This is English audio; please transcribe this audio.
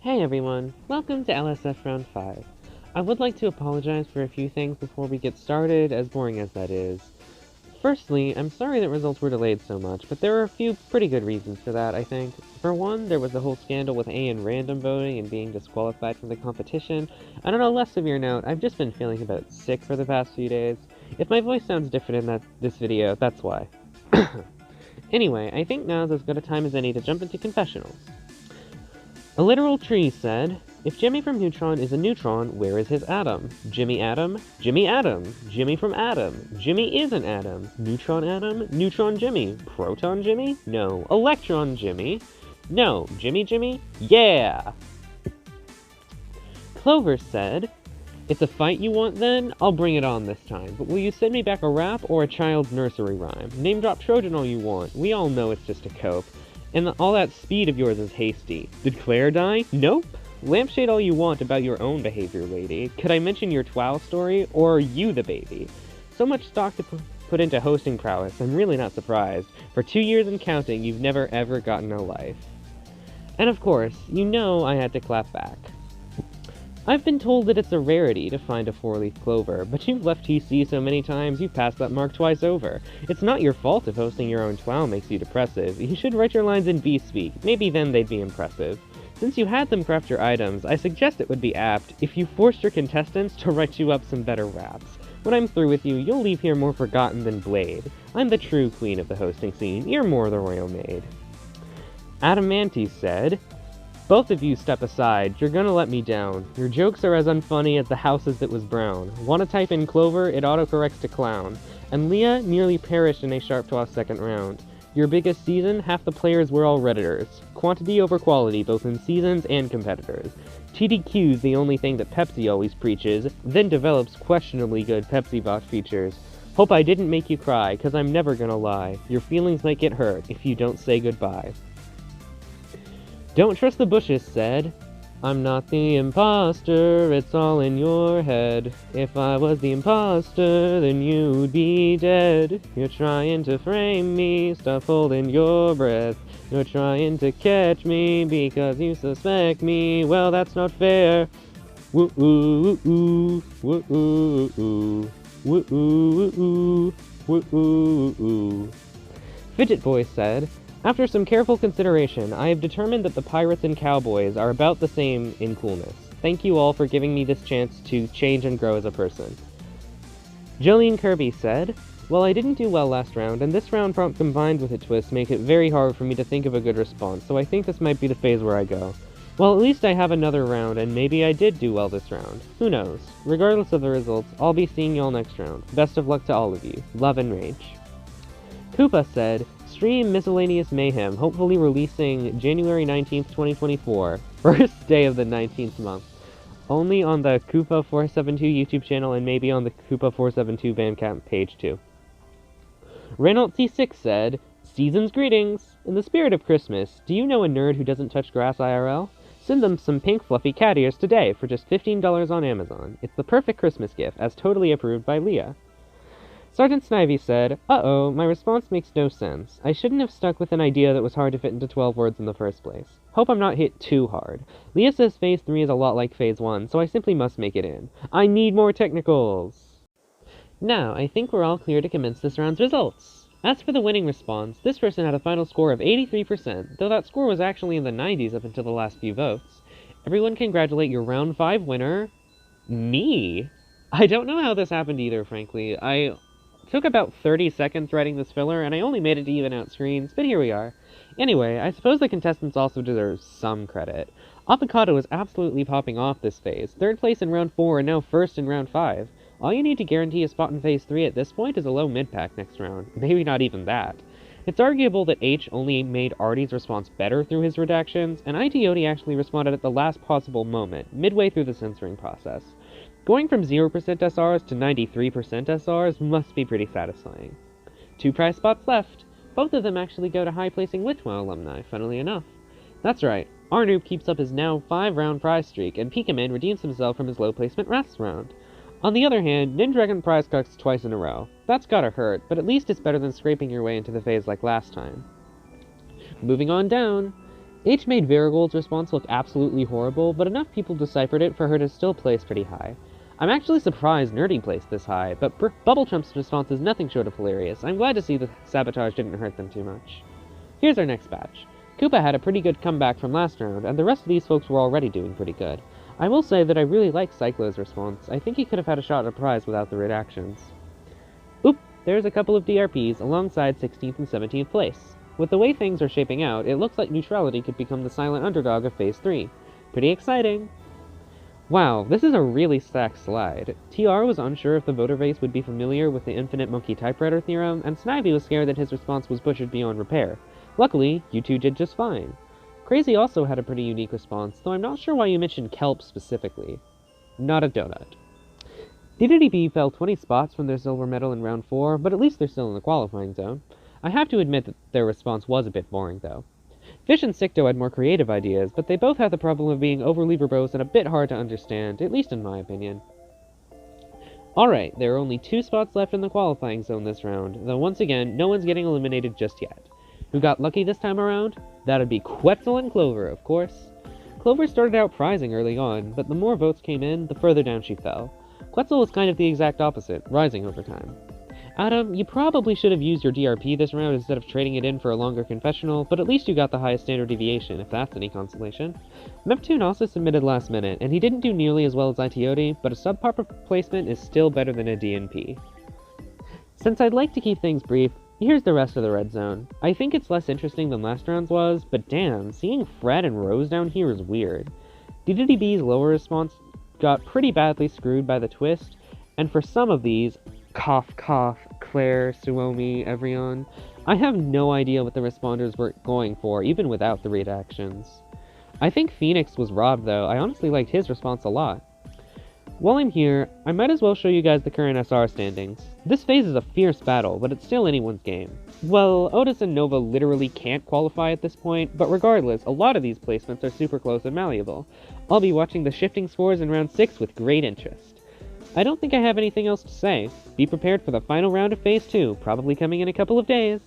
Hey everyone, welcome to LSF Round 5. I would like to apologize for a few things before we get started, as boring as that is. Firstly, I'm sorry that results were delayed so much, but there are a few pretty good reasons for that, I think. For one, there was the whole scandal with A and random voting and being disqualified from the competition, and on a less severe note, I've just been feeling a bit sick for the past few days. If my voice sounds different in this video, that's why. Anyway, I think now's as good a time as any to jump into confessionals. A literal tree said, "If Jimmy from Neutron is a neutron, where is his atom? Jimmy Atom? Jimmy Atom. Jimmy from Atom. Jimmy is an atom. Neutron Atom? Neutron Jimmy. Proton Jimmy? No. Electron Jimmy? No. Jimmy Jimmy? Yeah!" Clover said, "It's a fight you want then? I'll bring it on this time. But will you send me back a rap or a child's nursery rhyme? Name drop Trojan all you want. We all know it's just a cope. And all that speed of yours is hasty. Did Claire die? Nope. Lampshade all you want about your own behavior, lady. Could I mention your twow story, or are you the baby? So much stock to put into hosting prowess, I'm really not surprised. For 2 years and counting, you've never ever gotten a life." And of course, you know I had to clap back. "I've been told that it's a rarity to find a 4-leaf clover, but you've left TC so many times you've passed that mark twice over. It's not your fault if hosting your own twow makes you depressive. You should write your lines in B-speak, maybe then they'd be impressive. Since you had them craft your items, I suggest it would be apt if you forced your contestants to write you up some better raps. When I'm through with you, you'll leave here more forgotten than Blade. I'm the true queen of the hosting scene, you're more the royal maid." Adamantes said, "Both of you step aside, you're gonna let me down. Your jokes are as unfunny as the houses that was brown. Wanna type in Clover, it autocorrects to clown. And Leah nearly perished in a sharp toss second round. Your biggest season, half the players were all Redditors. Quantity over quality, both in seasons and competitors. TDQ's the only thing that Pepsi always preaches, then develops questionably good Pepsi bot features. Hope I didn't make you cry, cause I'm never gonna lie. Your feelings might get hurt if you don't say goodbye." Don't Trust the Bushes said, "I'm not the imposter, it's all in your head. If I was the imposter, then you'd be dead. You're trying to frame me, stop holding your breath. You're trying to catch me because you suspect me. Well, that's not fair. Woo-ooh-ooh, woo-ooh-ooh, woo-ooh-ooh, woo-ooh-ooh." Fidget Boy said, "After some careful consideration, I have determined that the pirates and cowboys are about the same in coolness. Thank you all for giving me this chance to change and grow as a person." Jillian Kirby said, "Well, I didn't do well last round, and this round prompt combined with a twist make it very hard for me to think of a good response, so I think this might be the phase where I go. Well, at least I have another round, and maybe I did do well this round. Who knows? Regardless of the results, I'll be seeing y'all next round. Best of luck to all of you. Love and rage." Koopa said, "Stream Miscellaneous Mayhem, hopefully releasing January 19th, 2024. First day of the 19th month. Only on the Koopa472 YouTube channel and maybe on the Koopa472 Bandcamp page too." Reynolds C6 said, "Season's greetings! In the spirit of Christmas, do you know a nerd who doesn't touch grass IRL? Send them some pink fluffy cat ears today for just $15 on Amazon. It's the perfect Christmas gift, as totally approved by Leah." Sergeant Snivy said, "Uh-oh, my response makes no sense. I shouldn't have stuck with an idea that was hard to fit into 12 words in the first place. Hope I'm not hit too hard. Leah says Phase 3 is a lot like Phase 1, so I simply must make it in. I need more technicals!" Now, I think we're all clear to commence this round's results. As for the winning response, this person had a final score of 83%, though that score was actually in the 90s up until the last few votes. Everyone congratulate your Round 5 winner, me! I don't know how this happened either, frankly. I took about 30 seconds writing this filler, and I only made it to even out screens, but here we are. Anyway, I suppose the contestants also deserve some credit. Avocado is absolutely popping off this phase. 3rd place in Round 4 and now 1st in Round 5. All you need to guarantee a spot in Phase 3 at this point is a low mid-pack next round. Maybe not even that. It's arguable that H only made Artie's response better through his redactions, and ITOT actually responded at the last possible moment, midway through the censoring process. Going from 0% SRs to 93% SRs must be pretty satisfying. 2 prize spots left. Both of them actually go to high-placing Litwell alumni, funnily enough. That's right, Arnoob keeps up his now 5-round prize streak, and Pikaman redeems himself from his low-placement last round. On the other hand, Nindragon prize cucks twice in a row. That's gotta hurt, but at least it's better than scraping your way into the phase like last time. Moving on down. H made Varigold's response look absolutely horrible, but enough people deciphered it for her to still place pretty high. I'm actually surprised Nerdy placed this high, but Bubble Trump's response is nothing short of hilarious. I'm glad to see the sabotage didn't hurt them too much. Here's our next batch. Koopa had a pretty good comeback from last round, and the rest of these folks were already doing pretty good. I will say that I really like Cyclo's response. I think he could have had a shot at a prize without the reactions. Oop, there's a couple of DRPs alongside 16th and 17th place. With the way things are shaping out, it looks like Neutrality could become the silent underdog of Phase 3. Pretty exciting! Wow, this is a really stacked slide. TR was unsure if the voter base would be familiar with the infinite monkey typewriter theorem, and Snivy was scared that his response was butchered beyond repair. Luckily, you two did just fine. Crazy also had a pretty unique response, though I'm not sure why you mentioned kelp specifically. Not a donut. DDDB fell 20 spots from their silver medal in round 4, but at least they're still in the qualifying zone. I have to admit that their response was a bit boring, though. Fish and Sicto had more creative ideas, but they both had the problem of being overly verbose and a bit hard to understand, at least in my opinion. Alright, there are only 2 spots left in the qualifying zone this round, though once again, no one's getting eliminated just yet. Who got lucky this time around? That'd be Quetzal and Clover, of course. Clover started out prizing early on, but the more votes came in, the further down she fell. Quetzal was kind of the exact opposite, rising over time. Adam, you probably should have used your DRP this round instead of trading it in for a longer confessional, but at least you got the highest standard deviation, if that's any consolation. Meptune also submitted last minute, and he didn't do nearly as well as Itioti, but a subpar placement is still better than a DNP. Since I'd like to keep things brief, here's the rest of the red zone. I think it's less interesting than last round's was, but damn, seeing Fred and Rose down here is weird. DDDB's lower response got pretty badly screwed by the twist, and for some of these, cough cough, Claire, Suomi, Evrion, I have no idea what the responders were going for, even without the reactions. I think Phoenix was robbed though, I honestly liked his response a lot. While I'm here, I might as well show you guys the current SR standings. This phase is a fierce battle, but it's still anyone's game. Well, Otis and Nova literally can't qualify at this point, but regardless, a lot of these placements are super close and malleable. I'll be watching the shifting scores in round 6 with great interest. I don't think I have anything else to say. Be prepared for the final round of Phase 2, probably coming in a couple of days.